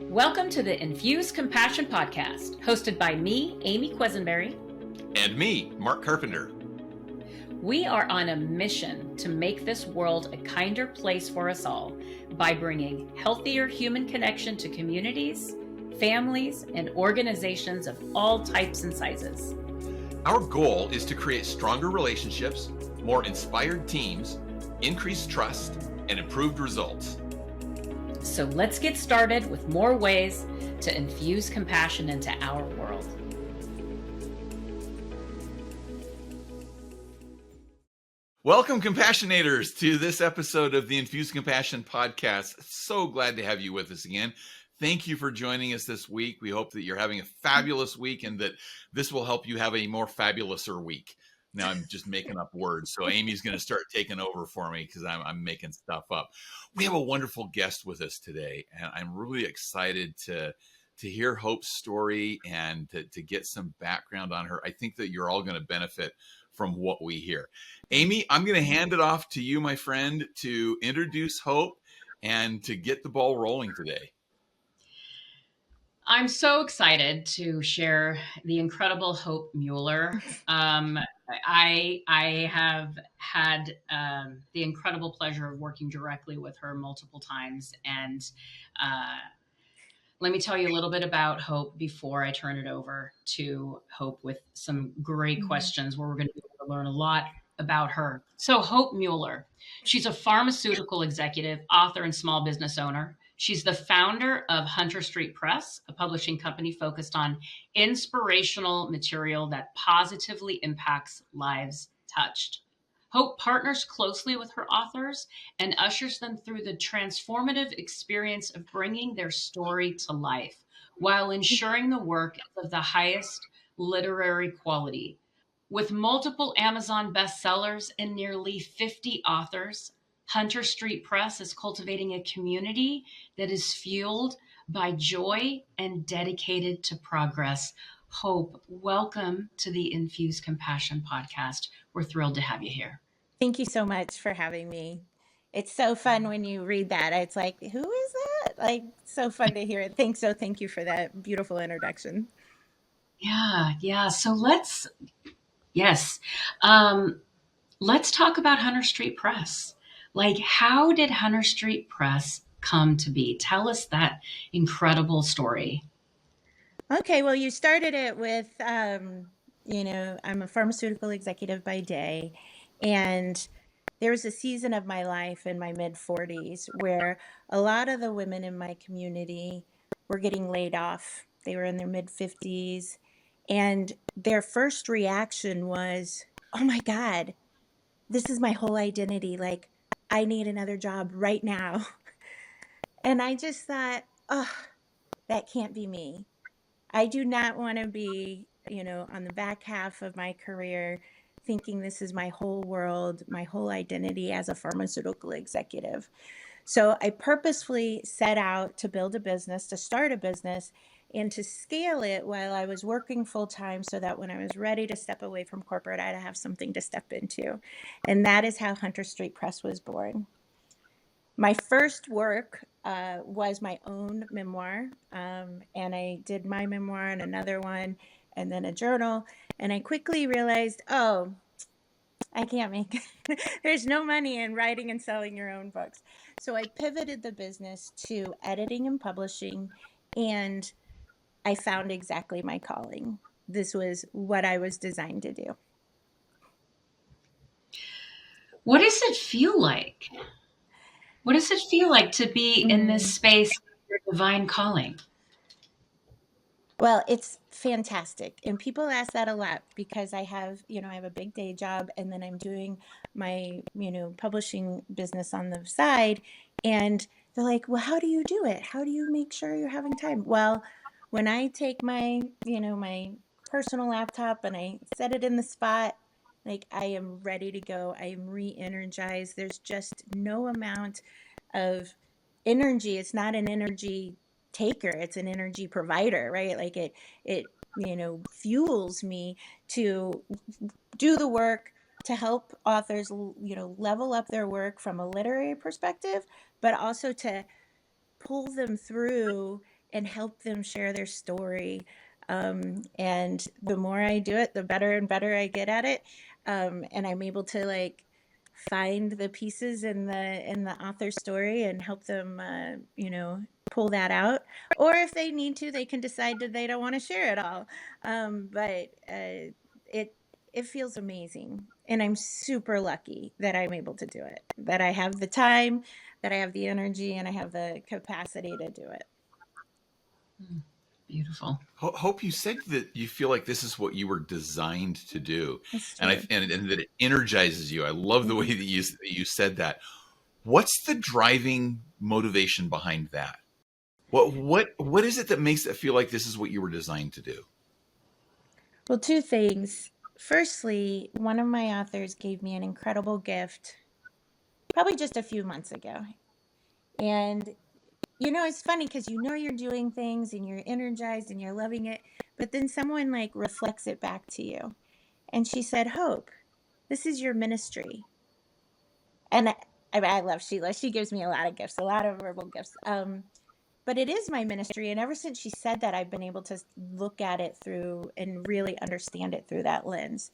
Welcome to the Infuse Compassion podcast, hosted by me, Amy Quisenberry. And me, Mark Carpenter. We are on a mission to make this world a kinder place for us all by bringing healthier human connection to communities, families, and organizations of all types and sizes. Our goal is to create stronger relationships, more inspired teams, increased trust, and improved results. So let's get started with more ways to infuse compassion into our world. Welcome, Compassionators, to this episode of the Infuse Compassion podcast. So glad to have you with us again. Thank you for joining us this week. We hope that you're having a fabulous week and that this will help you have a more fabulouser week. Now I'm just making up words, so Amy's going to start taking over for me because I'm making stuff up. We have a wonderful guest with us today, and I'm really excited to hear Hope's story and to get some background on her. I think that you're all going to benefit from what we hear. Amy, I'm going to hand it off to you, my friend, to introduce Hope and to get the ball rolling today. I'm so excited to share the incredible Hope Mueller. I have had the incredible pleasure of working directly with her multiple times. And let me tell you a little bit about Hope before I turn it over to Hope with some great questions where we're going to be able to learn a lot about her. So Hope Mueller, she's a pharmaceutical executive, author, and small business owner. She's the founder of Hunter Street Press, a publishing company focused on inspirational material that positively impacts lives touched. Hope partners closely with her authors and ushers them through the transformative experience of bringing their story to life while ensuring the work is of the highest literary quality. With multiple Amazon bestsellers and nearly 50 authors, Hunter Street Press is cultivating a community that is fueled by joy and dedicated to progress. Hope, welcome to the Infuse Compassion podcast. We're thrilled to have you here. Thank you so much for having me. It's so fun when you read that. It's like, who is that? Like, so fun to hear it. Thank you for that beautiful introduction. Yeah. So let's talk about Hunter Street Press. Like, how did Hunter Street Press come to be? Tell us that incredible story. Okay, well, you started it with, I'm a pharmaceutical executive by day, and there was a season of my life in my mid-40s where a lot of the women in my community were getting laid off. They were in their mid-50s, and their first reaction was, oh my God, this is my whole identity. Like, I need another job right now. And I just thought, oh, that can't be me. I do not want to be, on the back half of my career thinking this is my whole world, my whole identity as a pharmaceutical executive. So I purposefully set out to build a business, to start a business, and to scale it while I was working full time so that when I was ready to step away from corporate, I'd have something to step into. And that is how Hunter Street Press was born. My first work was my own memoir, and I did my memoir and another one, and then a journal, and I quickly realized, oh, I can't make there's no money in writing and selling your own books. So I pivoted the business to editing and publishing, and I found exactly my calling. This was what I was designed to do. What does it feel like? What does it feel like to be in this space of your divine calling? Well, it's fantastic. And people ask that a lot because I have a big day job and then I'm doing my, publishing business on the side. And they're like, well, how do you do it? How do you make sure you're having time? Well, when I take my, my personal laptop and I set it in the spot, like I am ready to go. I am re-energized. There's just no amount of energy. It's not an energy taker, it's an energy provider, right? Like it fuels me to do the work to help authors level up their work from a literary perspective, but also to pull them through and help them share their story. And the more I do it, the better and better I get at it. And I'm able to like find the pieces in the author's story and help them, pull that out. Or if they need to, they can decide that they don't want to share it all. But it it feels amazing, and I'm super lucky that I'm able to do it. That I have the time, that I have the energy, and I have the capacity to do it. Beautiful. Hope, you said that you feel like this is what you were designed to do, It's and true. and that it energizes you. I love the way Mhm. that you said that. What's the driving motivation behind that? What is it that makes it feel like this is what you were designed to do? Well, two things. Firstly, one of my authors gave me an incredible gift probably just a few months ago. And it's funny because you're doing things and you're energized and you're loving it, but then someone like reflects it back to you. And she said, "Hope, this is your ministry." And I love Sheila. She gives me a lot of gifts, a lot of verbal gifts. But it is my ministry. And ever since she said that, I've been able to look at it through and really understand it through that lens.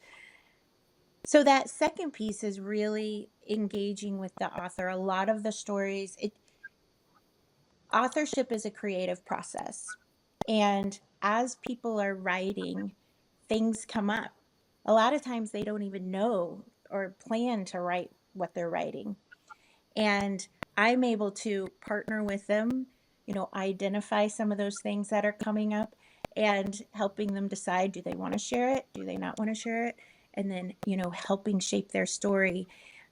So that second piece is really engaging with the author. A lot of the stories, authorship is a creative process. And as people are writing, things come up. A lot of times they don't even know or plan to write what they're writing. And I'm able to partner with them, identify some of those things that are coming up and helping them decide, do they want to share it? Do they not want to share it? And then, helping shape their story.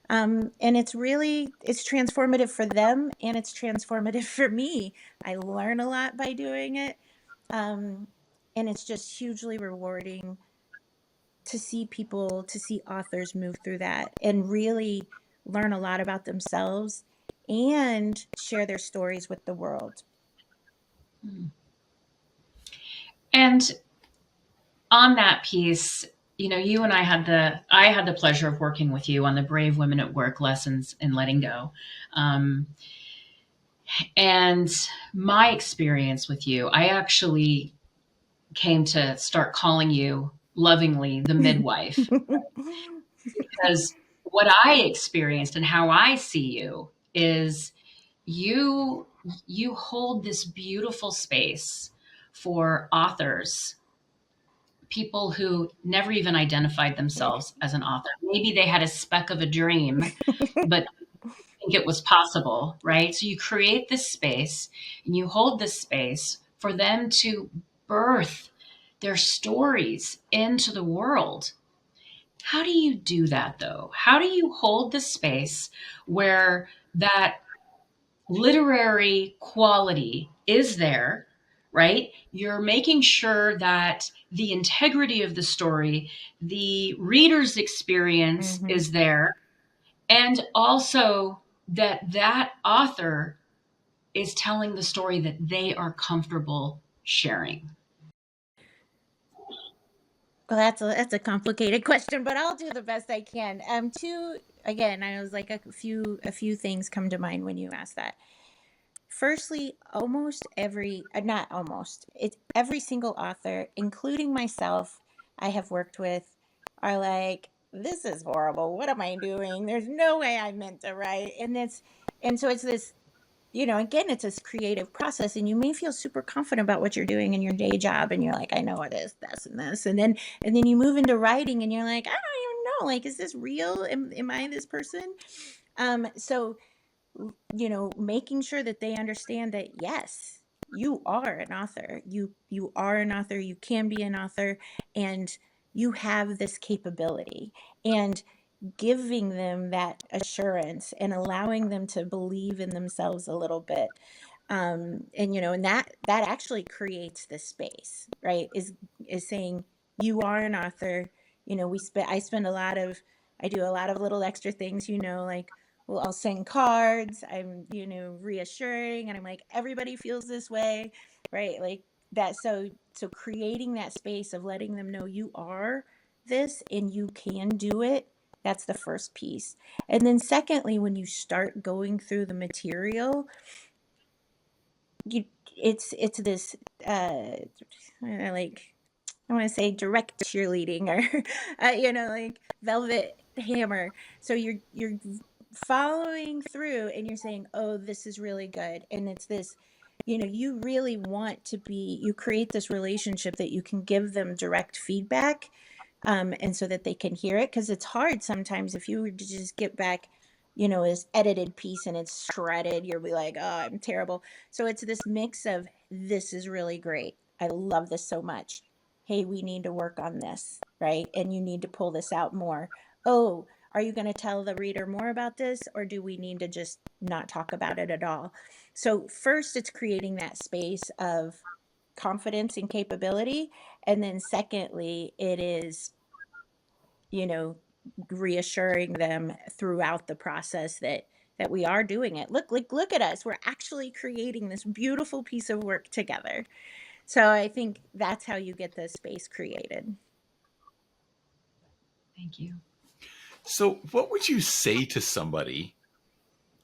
And it's transformative for them and it's transformative for me. I learn a lot by doing it. Um, and it's just hugely rewarding to see authors move through that and really learn a lot about themselves and share their stories with the world. And on that piece, you and I had the pleasure of working with you on the Brave Women at Work lessons in letting go. Um, and my experience with you, I actually came to start calling you lovingly the midwife, because what I experienced and how I see you is you you hold this beautiful space for authors, people who never even identified themselves as an author. Maybe they had a speck of a dream, but think it was possible, right? So you create this space and you hold this space for them to birth their stories into the world. How do you do that though? How do you hold the space where that literary quality is there, right? You're making sure that the integrity of the story, the reader's experience Hmm. is there, and also that that author is telling the story that they are comfortable sharing. Well, that's a complicated question, but I'll do the best I can. Two again, I was like a few things come to mind when you ask that. Firstly, almost every not almost it's every single author, including myself, I have worked with, are like, this is horrible. What am I doing? There's no way I meant to write. And so it's this, again, it's this creative process, and you may feel super confident about what you're doing in your day job, and you're like, I know it is this and this, and then you move into writing, and you're like, I don't even know, like, is this real? Am I this person? So making sure that they understand that yes, you are an author. You are an author. You can be an author, and you have this capability. And giving them that assurance and allowing them to believe in themselves a little bit, and that actually creates the space, right? Is saying you are an author. I do a lot of little extra things, like, well, I'll send cards. I'm reassuring, and I'm like, everybody feels this way, right? Like that. So creating that space of letting them know you are this and you can do it. That's the first piece. And then secondly, when you start going through the material, you it's this like I want to say direct cheerleading or like velvet hammer. So you're following through and you're saying, "Oh, this is really good." And it's this, you really want to be you create this relationship that you can give them direct feedback, and so that they can hear it, because it's hard sometimes if you were to just get back, this edited piece and it's shredded, you'll be like, "Oh, I'm terrible." So it's this mix of, "This is really great. I love this so much. Hey, we need to work on this, right? And you need to pull this out more. Oh, are you going to tell the reader more about this, or do we need to just not talk about it at all?" So first, it's creating that space of confidence and capability, and then secondly, it is, you know, reassuring them throughout the process that we are doing it. Look at us. We're actually creating this beautiful piece of work together. So I think that's how you get the space created. Thank you. So, what would you say to somebody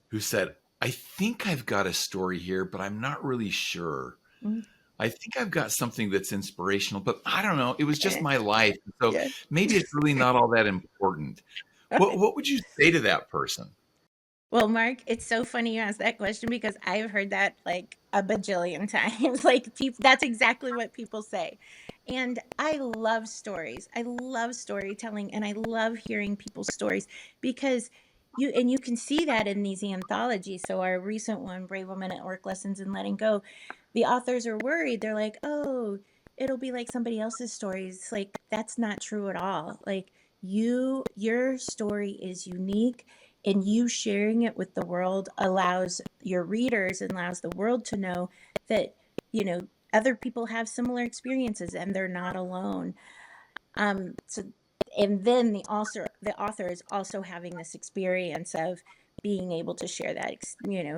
who said, I think I've got a story here, but I'm not really sure? Mm. I think I've got something that's inspirational, but I don't know. It was just my life. So Yeah. maybe it's really not all that important. What would you say to that person? Well, Mark, it's so funny you asked that question because I've heard that like a bajillion times. Like, that's exactly what people say. And I love stories. I love storytelling and I love hearing people's stories because you can see that in these anthologies. So our recent one, Brave Women at Work, Lessons in Letting Go, the authors are worried. They're like, "Oh, it'll be like somebody else's stories." Like, that's not true at all. Like, your story is unique, and you sharing it with the world allows your readers and allows the world to know that, other people have similar experiences and they're not alone. So and then the author is also having this experience of being able to share that,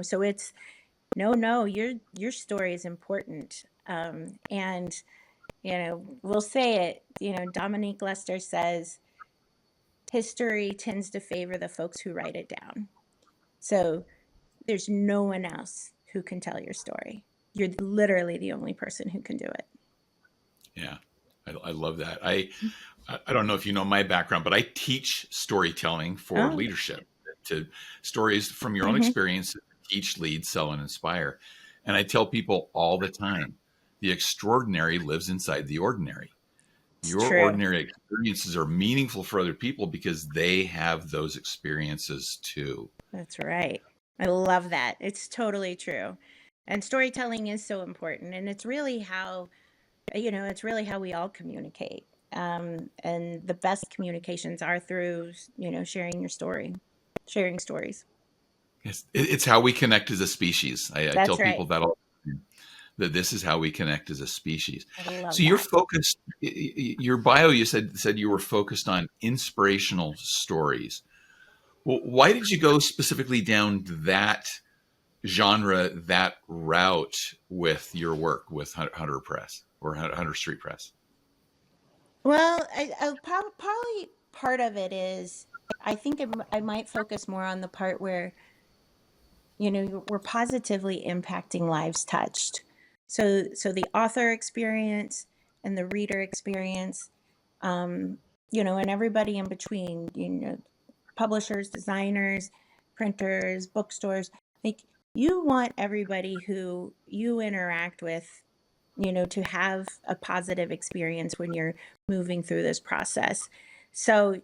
so it's, no, your story is important. And we'll say it, Dominique Lester says history tends to favor the folks who write it down. So there's no one else who can tell your story. You're literally the only person who can do it. Yeah, I love that. I don't know if you know my background, but I teach storytelling for Oh, leadership, to stories from your own hmm, experience, teach, lead, sell, and inspire. And I tell people all the time, the extraordinary lives inside the ordinary. it's Your true. ordinary experiences are meaningful for other people because they have those experiences too. That's right. I love that. It's totally true. And storytelling is so important. And it's really how we all communicate. And the best communications are through, sharing your story, sharing stories. Yes, it's how we connect as a species. I tell That's people right. that all the time, that this is how we connect as a species. I love So you're that. focused. Your bio, you said you were focused on inspirational stories. Well, why did you go specifically down that genre, that route with your work with Hunter Press or Hunter Street Press? Well, probably part of it is, I think I might focus more on the part where, we're positively impacting lives touched. So the author experience and the reader experience, um, and everybody in between, publishers, designers, printers, bookstores, like, you want everybody who you interact with, to have a positive experience when you're moving through this process. So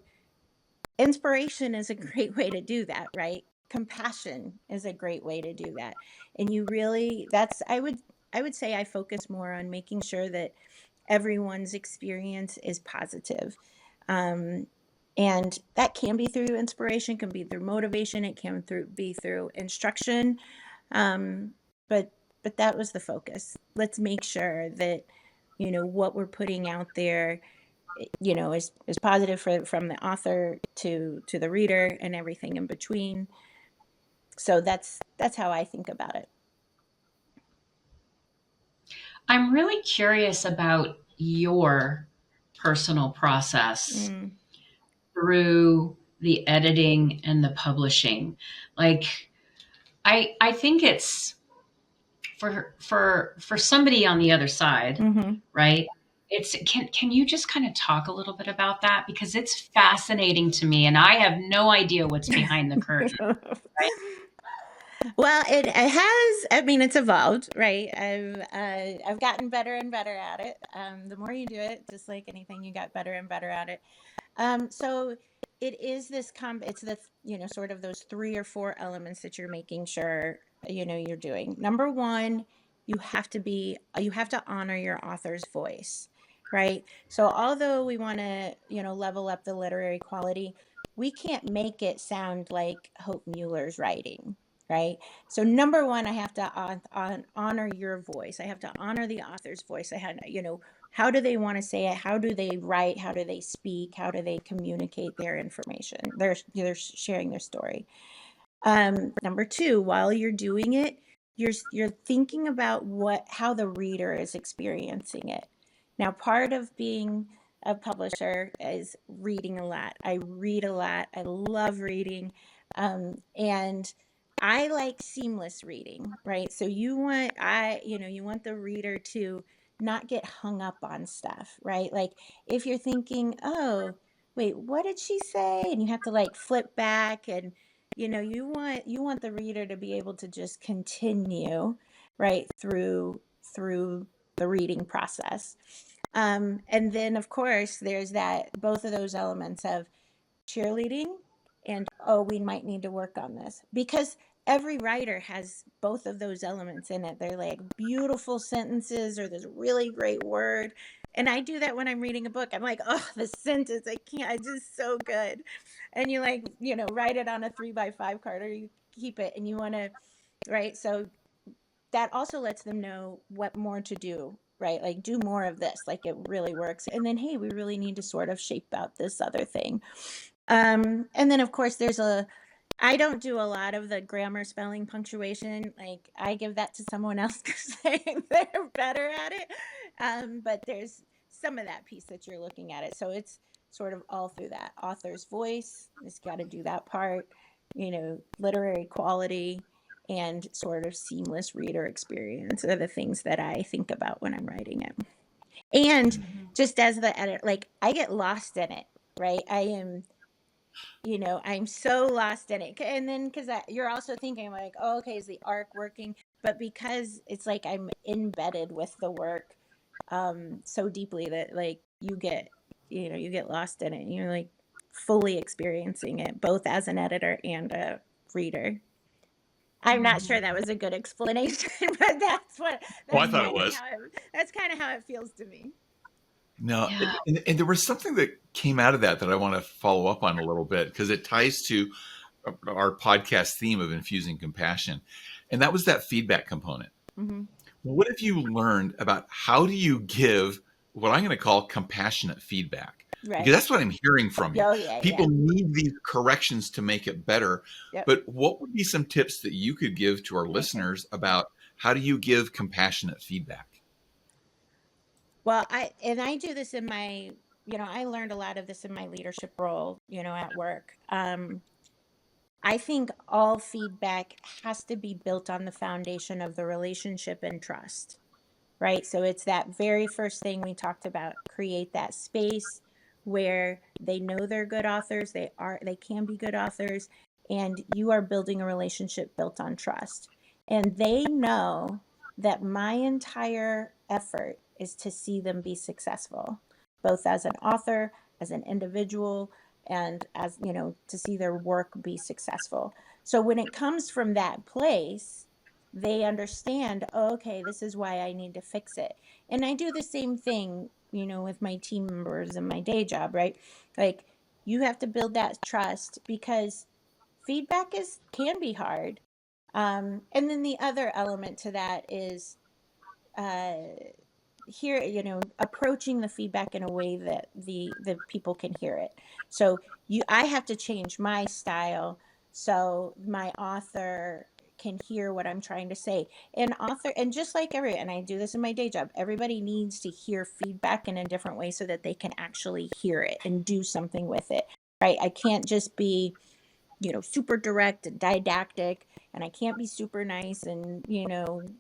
inspiration is a great way to do that, right? Compassion is a great way to do that. And you really, that's, I would say I focus more on making sure that everyone's experience is positive. Um, and that can be through inspiration, can be through motivation, it can be through instruction. Um, but that was the focus. Let's make sure that, what we're putting out there, is positive from the author to the reader and everything in between. So that's how I think about it. I'm really curious about your personal process Mm. through the editing and the publishing. Like, I think it's for somebody on the other side, Mm-hmm. right? It's can you just kind of talk a little bit about that, because it's fascinating to me and I have no idea what's behind the curtain, right? Well, it has. I mean, it's evolved, right? I've gotten better and better at it. The more you do it, just like anything, you got better and better at it. So it is this it's the, sort of those three or four elements that you're making sure, you're doing. Number one, you have to honor your author's voice, right? So although we want to, level up the literary quality, we can't make it sound like Hope Mueller's writing, right? So number one, I have to honor your voice. I have to honor the author's voice. I had, how do they want to say it? How do they write? How do they speak? How do they communicate their information? They're sharing their story. Number two, while you're doing it, you're thinking about how the reader is experiencing it. Now, part of being a publisher is reading a lot. I read a lot. I love reading, and I like seamless reading, right? So you want the reader to not get hung up on stuff, right? Like if you're thinking, oh, wait, what did she say? And you have to like flip back, and you want the reader to be able to just continue right through the reading process. And then of course there's that both of those elements of cheerleading and, oh, we might need to work on this, because every writer has both of those elements in it. They're like beautiful sentences or this really great word, and I do that when I'm reading a book. I'm like, oh, the sentence, I can't, it's just so good. And you like, write it on a 3x5 card, or you keep it and you want to, right? So that also lets them know what more to do, right? Like do more of this, like it really works. And then, hey, we really need to sort of shape out this other thing. And then of course I don't do a lot of the grammar, spelling, punctuation. Like I give that to someone else because they're better at it. But there's some of that piece that you're looking at it. So it's sort of all through that. Author's voice, it's got to do that part, literary quality, and sort of seamless reader experience are the things that I think about when I'm writing it. And Mhm. just as the editor, like I get lost in it, right? I'm so lost in it. And then because you're also thinking like, oh, okay, is the arc working? But because it's like I'm embedded with the work so deeply that like you get lost in it. And you're like fully experiencing it, both as an editor and a reader. I'm not sure that was a good explanation, but Oh, I thought it was. that's kind of how it feels to me. No, Yeah. and there was something that came out of that I want to follow up on a little bit because it ties to our podcast theme of infusing compassion, and that was that feedback component. Hmm. Well, what have you learned about how do you give what I'm going to call compassionate feedback? Because Right. that's what I'm hearing from you. Oh yeah, yeah. People need these corrections to make it better. Yep. But what would be some tips that you could give to our Okay. listeners about how do you give compassionate feedback? Well, I do this in my, I learned a lot of this in my leadership role, at work. I think all feedback has to be built on the foundation of the relationship and trust, right? So it's that very first thing we talked about, create that space where they know they're good authors, they can be good authors, and you are building a relationship built on trust. And they know that my entire effort is to see them be successful, both as an author, as an individual, and as, to see their work be successful. So when it comes from that place, they understand, oh, okay, this is why I need to fix it. And I do the same thing, with my team members in my day job, right? Like you have to build that trust because feedback is can be hard. And then the other element to that is uh, here, approaching the feedback in a way that the people can hear it. So I have to change my style so my author can hear what I'm trying to say. And just like and I do this in my day job, everybody needs to hear feedback in a different way so that they can actually hear it and do something with it, right? I can't just be super direct and didactic, and I can't be super nice and,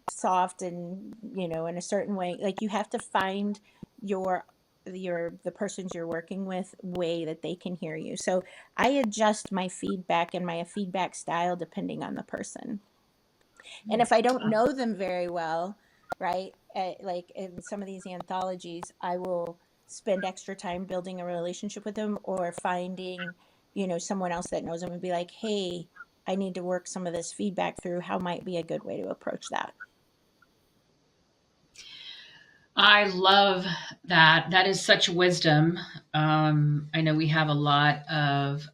soft and, in a certain way. Like, you have to find your the persons you're working with way that they can hear you. So I adjust my feedback and my feedback style depending on the person. And if I don't know them very well, right, like in some of these anthologies, I will spend extra time building a relationship with them, or finding, someone else that knows them and be like, hey, I need to work some of this feedback through. How might be a good way to approach that? I love that. That is such wisdom. I know we have a lot of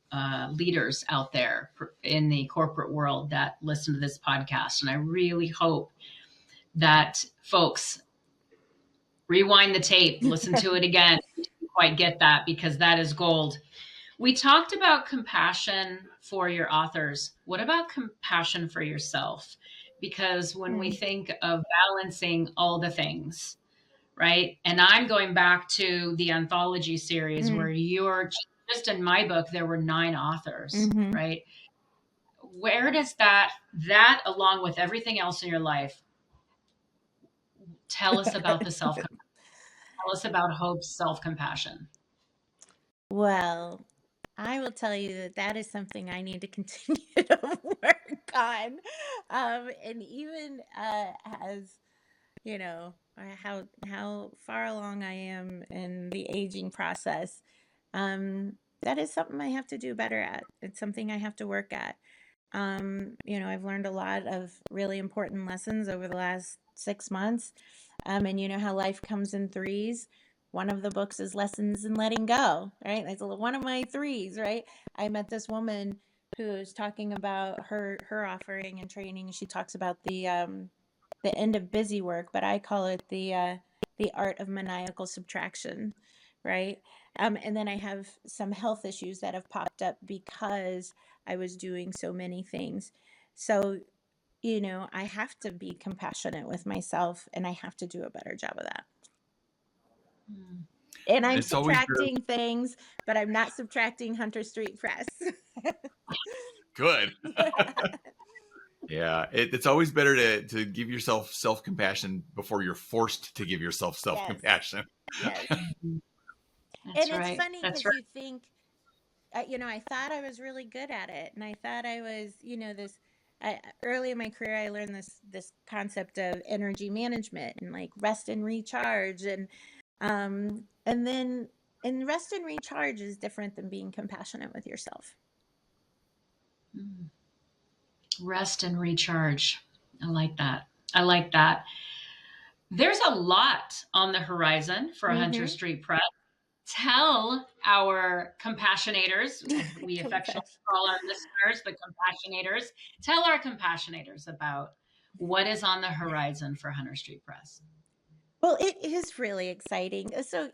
leaders out there in the corporate world that listen to this podcast. And I really hope that folks rewind the tape, listen to it again. Didn't quite get that, because that is gold. We talked about compassion for your authors. What about compassion for yourself? Because when we Mm. think of balancing all the things, right? And I'm going back to the anthology series where Mm. you're just in my book, there were 9 authors, Mm-hmm. right? Where does that along with everything else in your life, tell us about the tell us about Hope's self-compassion. Well, I will tell you that that is something I need to continue to work on. And even as how far along I am in the aging process, that is something I have to do better at. It's something I have to work at. I've learned a lot of really important lessons over the last 6 months. And you know how life comes in threes. One of the books is Lessons in Letting Go, right? That's one of my threes, right? I met this woman who was talking about her offering and training. She talks about the end of busy work, but I call it the art of maniacal subtraction, right? And then I have some health issues that have popped up because I was doing so many things. So, I have to be compassionate with myself, and I have to do a better job of that. Mm. And I'm It's always better. subtracting things, but I'm not subtracting Hunter Street Press. Good. Yeah, it's always better to give yourself self-compassion before you're forced to give yourself Yes. self-compassion. Yes. That's And it's right. funny That's because right. you think, I thought I was really good at it, and I thought I was, this. Early in my career, I learned this concept of energy management and like rest and recharge, and then and rest and recharge is different than being compassionate with yourself. Mm. Rest and recharge. I like that. I like that. There's a lot on the horizon for Hunter Mm-hmm. Street Press. Tell our compassionators, we affectionately Compassion. call our listeners the compassionators, tell our compassionators about what is on the horizon for Hunter Street Press. Well, it is really exciting. So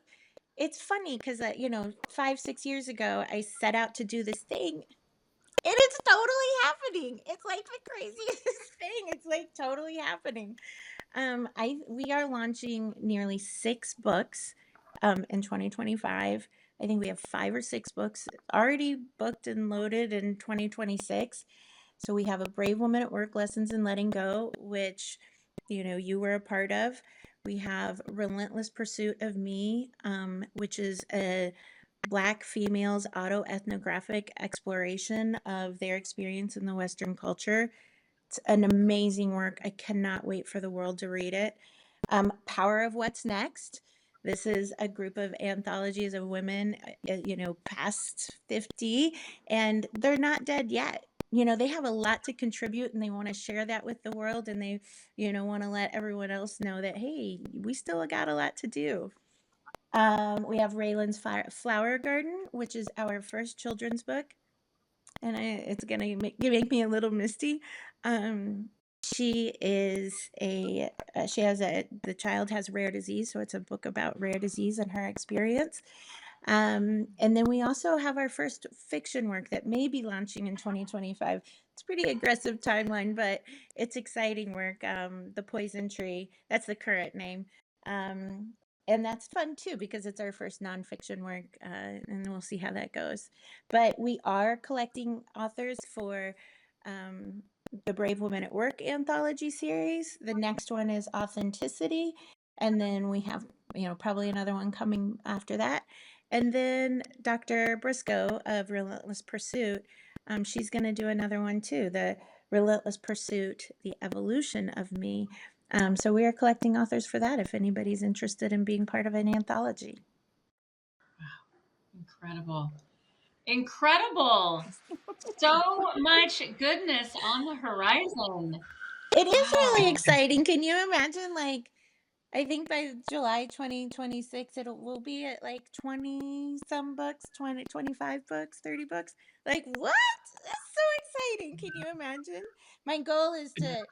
it's funny because 5-6 years ago, I set out to do this thing, and it's totally happening. It's like the craziest thing. It's like totally happening. We are launching nearly 6 books in 2025. I think we have 5 or 6 books already booked and loaded in 2026. So we have A Brave Woman at Work: Lessons in Letting Go, which you were a part of. We have Relentless Pursuit of Me, which is a Black females' autoethnographic exploration of their experience in the Western culture. It's an amazing work. I cannot wait for the world to read it. Power of What's Next. This is a group of anthologies of women, past 50, and they're not dead yet. They have a lot to contribute, and they want to share that with the world, and they, want to let everyone else know that, hey, we still got a lot to do. We have Raylan's Flower Garden, which is our first children's book, and it's gonna make me a little misty. Um, she is she has the child has rare disease, so it's a book about rare disease and her experience. And then we also have our first fiction work that may be launching in 2025. It's a pretty aggressive timeline, but it's exciting work. The Poison Tree, that's the current name. Um, and that's fun too because it's our first nonfiction work, and we'll see how that goes. But we are collecting authors for um, the Brave Women at Work anthology series. The next one is Authenticity, and then we have probably another one coming after that. And then Dr. Briscoe of Relentless Pursuit, she's going to do another one too. The Relentless Pursuit: The Evolution of Me. So we are collecting authors for that if anybody's interested in being part of an anthology. Incredible. Incredible. So much goodness on the horizon. It is really Wow. exciting. Can you imagine, like, I think by July 2026, will be at like 20 some books, 20, 25 books, 30 books. Like, what? That's so exciting. Can you imagine? My goal is to,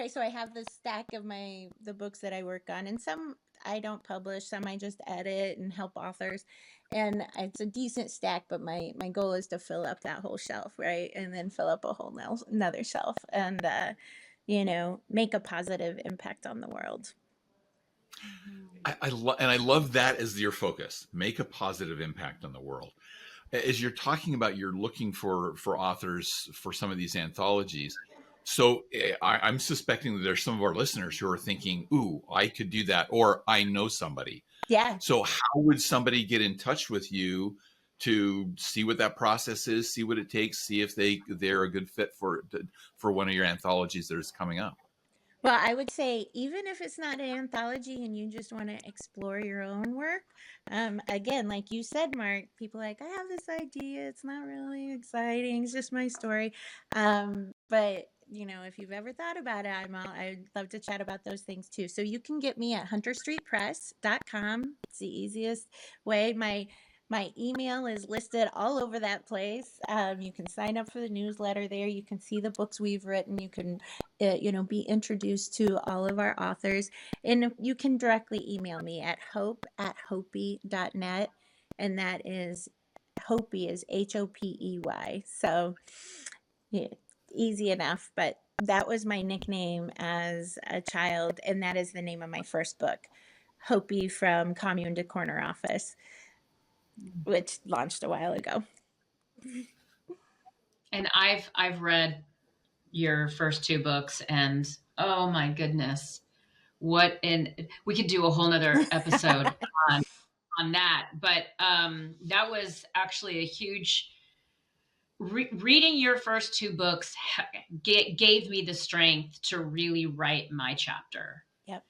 so I have this stack of the books that I work on, and some I don't publish, some I just edit and help authors. And it's a decent stack, but my goal is to fill up that whole shelf, right? And then fill up a whole another shelf and, make a positive impact on the world. I love that as your focus. Make a positive impact on the world. As you're talking about, you're looking for authors for some of these anthologies. So I'm suspecting that there's some of our listeners who are thinking, "Ooh, I could do that," or "I know somebody." Yeah. So how would somebody get in touch with you to see what that process is, see what it takes, see if they're a good fit for one of your anthologies that is coming up? Well, I would say even if it's not an anthology and you just want to explore your own work, again, like you said, Mark, people are like, I have this idea. It's not really exciting. It's just my story. But if you've ever thought about it, I'd love to chat about those things too. So you can get me at hunterstreetpress.com. It's the easiest way. My email is listed all over that place. You can sign up for the newsletter there. You can see the books we've written. You can be introduced to all of our authors. And you can directly email me at hope@hopey.net. And that is Hopey is Hopey. So yeah, easy enough. But that was my nickname as a child. And that is the name of my first book, Hopey from Commune to Corner Office, which launched a while ago. And I've read your first two books, and oh my goodness, we could do a whole nother episode on that. But that was actually a huge reading your first two books gave me the strength to really write my chapter. Yep.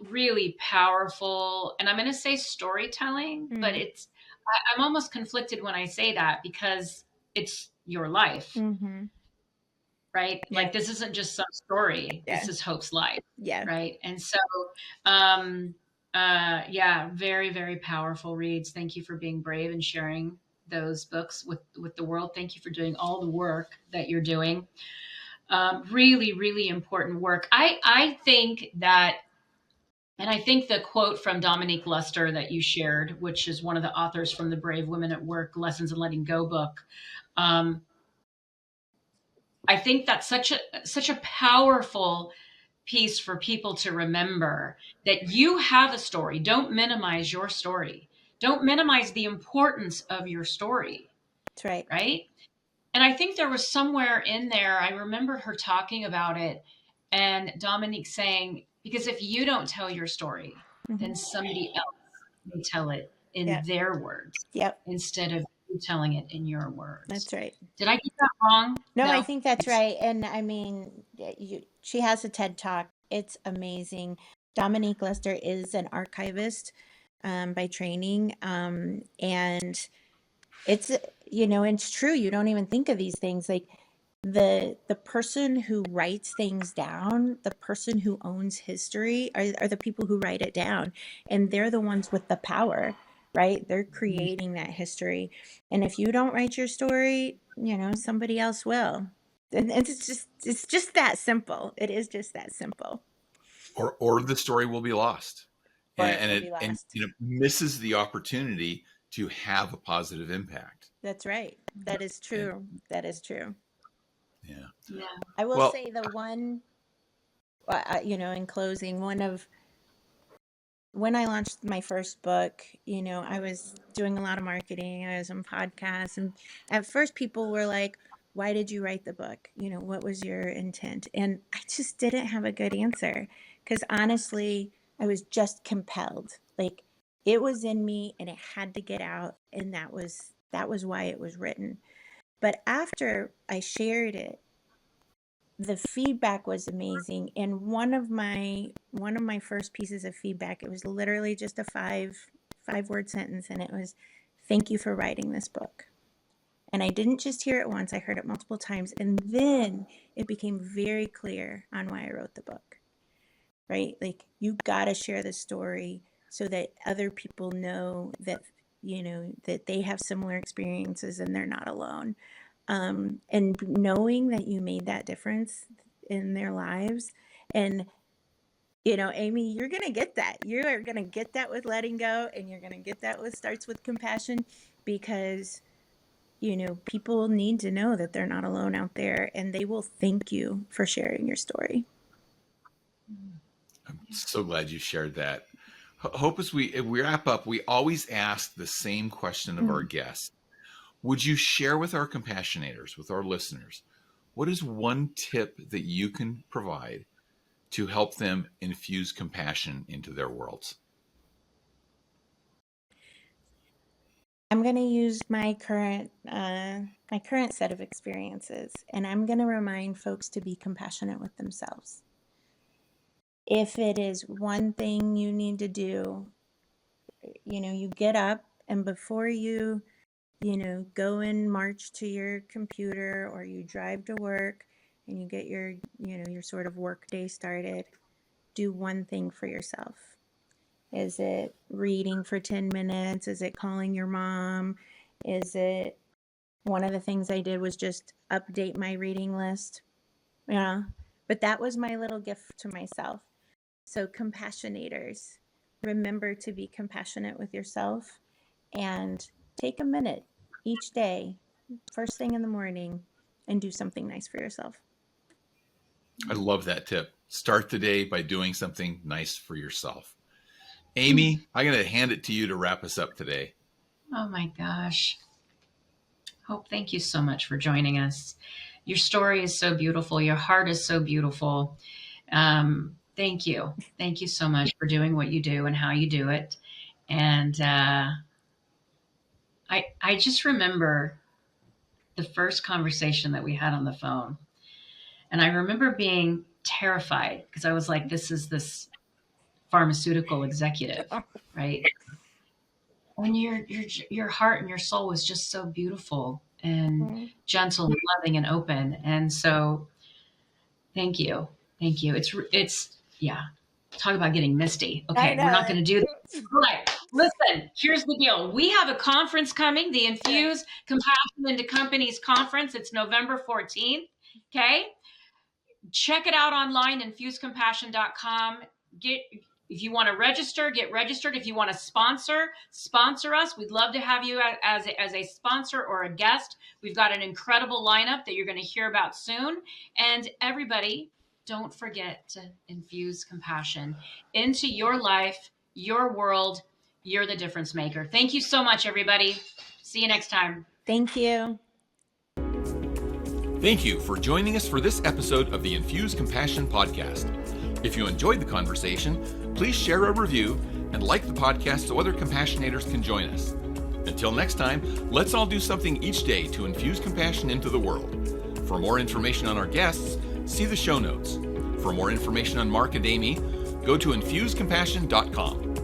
Really powerful, and I'm going to say storytelling, but I'm almost conflicted when I say that because it's your life, right? Yeah. Like, this isn't just some story. Yeah. This is Hope's life. Yeah. Right. And so, yeah, very, very powerful reads. Thank you for being brave and sharing those books with the world. Thank you for doing all the work that you're doing. Really, really important work. I think that, and I think the quote from Dominique Luster that you shared, which is one of the authors from the Brave Women at Work Lessons in Letting Go book, I think that's such a powerful piece for people to remember, that you have a story. Don't minimize your story. Don't minimize the importance of your story. That's right. Right. And I think there was somewhere in there, I remember her talking about it and Dominique saying, because if you don't tell your story, then somebody else will tell it in their words instead of you telling it in your words. That's right. Did I get that wrong? No, I think that's right. And I mean, she has a TED Talk. It's amazing. Dominique Luster is an archivist by training. And it's true. You don't even think of these things. Like the person who writes things down, the person who owns history are the people who write it down. And they're the ones with the power, right? They're creating that history. And if you don't write your story, somebody else will. And it's just that simple. It is just that simple. Or the story will be lost. And it misses the opportunity to have a positive impact. That's right. That is true. That is true. Yeah. I will say the one, in closing, one of when I launched my first book, I was doing a lot of marketing. I was on podcasts. And at first, people were like, why did you write the book? What was your intent? And I just didn't have a good answer because honestly, I was just compelled. Like it was in me and it had to get out. And that was why it was written. But after I shared it, the feedback was amazing. And one of my first pieces of feedback, it was literally just a five word sentence, and it was, thank you for writing this book. And I didn't just hear it once, I heard it multiple times. And then it became very clear on why I wrote the book. Right? Like you gotta share the story so that other people know that that they have similar experiences and they're not alone. And knowing that you made that difference in their lives. And, Amy, you're going to get that. You are going to get that with letting go, and you're going to get that with starts with compassion because, people need to know that they're not alone out there, and they will thank you for sharing your story. I'm so glad you shared that. Hope, as we wrap up, we always ask the same question of our guests. Would you share with our compassionators, with our listeners, what is one tip that you can provide to help them infuse compassion into their worlds? I'm going to use my current set of experiences, and I'm going to remind folks to be compassionate with themselves. If it is one thing you need to do, you get up, and before you go and march to your computer or you drive to work and you get your sort of work day started, do one thing for yourself. Is it reading for 10 minutes? Is it calling your mom? Is it one of the things I did was just update my reading list? Yeah. But that was my little gift to myself. So compassionators, remember to be compassionate with yourself and take a minute each day, first thing in the morning, and do something nice for yourself. I love that tip. Start the day by doing something nice for yourself. Amy, I'm going to hand it to you to wrap us up today. Oh my gosh. Hope, thank you so much for joining us. Your story is so beautiful. Your heart is so beautiful. Thank you. Thank you so much for doing what you do and how you do it. And I just remember the first conversation that we had on the phone. And I remember being terrified because I was like, this is this pharmaceutical executive, right? And your heart and your soul was just so beautiful and gentle and loving and open. And so thank you. Thank you. It's yeah. Talk about getting misty. Okay, we're not going to do that. All right. Listen, here's the deal. We have a conference coming, the Infuse Compassion into Companies Conference. It's November 14th. Okay. Check it out online, infusecompassion.com. If you want to register, get registered. If you want to sponsor us. We'd love to have you as a sponsor or a guest. We've got an incredible lineup that you're going to hear about soon. And everybody, don't forget to infuse compassion into your life, your world. You're the difference maker. Thank you so much, everybody. See you next time. Thank you. Thank you for joining us for this episode of the Infuse Compassion podcast. If you enjoyed the conversation, please share a review and like the podcast so other compassionators can join us. Until next time, let's all do something each day to infuse compassion into the world. For more information on our guests, see the show notes. For more information on Mark and Amy, go to infusecompassion.com.